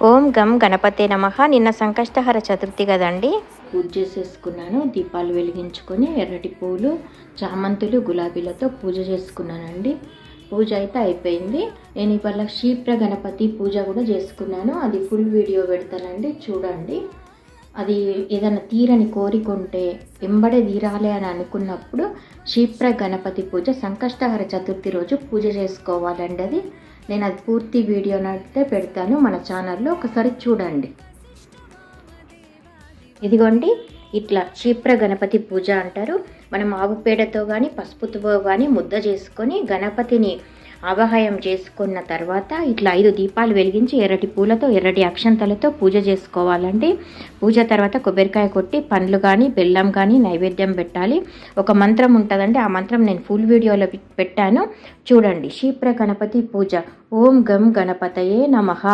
ఓం గం గణపతే నమః. నిన్న సంకష్టహర చతుర్థి కదండి, పూజ చేసేసుకున్నాను. దీపాలు వెలిగించుకొని ఎర్రటి పూలు, చామంతులు, గులాబీలతో పూజ చేసుకున్నానండి. పూజ అయితే అయిపోయింది. నేను ఇవాళ క్షిప్ర గణపతి పూజ కూడా చేసుకున్నాను. అది ఫుల్ వీడియో పెడతానండి, చూడండి. అది ఏదైనా తీరని కోరికుంటే ఎంబడే తీరాలి అని అనుకున్నప్పుడు క్షిప్ర గణపతి పూజ సంకష్టహర చతుర్థి రోజు పూజ చేసుకోవాలండి. అది నేను అది పూర్తి వీడియోనైతే పెడతాను మన ఛానల్లో, ఒకసారి చూడండి. ఇదిగోండి, ఇట్లా క్షిప్ర గణపతి పూజ అంటారు. మనం ఆవు పేడతో కానీ పసుపుతో కానీ ముద్ద చేసుకొని గణపతిని ఆవాహయం చేసుకున్న తర్వాత ఇట్లా 5 దీపాలు వెలిగించి ఎర్రటి పూలతో ఎర్రటి అక్షంతలతో పూజ చేసుకోవాలండి. పూజ తర్వాత కొబ్బరికాయ కొట్టి పండ్లు కానీ బెల్లం కానీ నైవేద్యం పెట్టాలి. ఒక మంత్రం ఉంటుందండి, ఆ మంత్రం నేను ఫుల్ వీడియోలో పెట్టాను, చూడండి. క్షిప్ర గణపతి పూజ. ఓం గం గణపతయే నమః.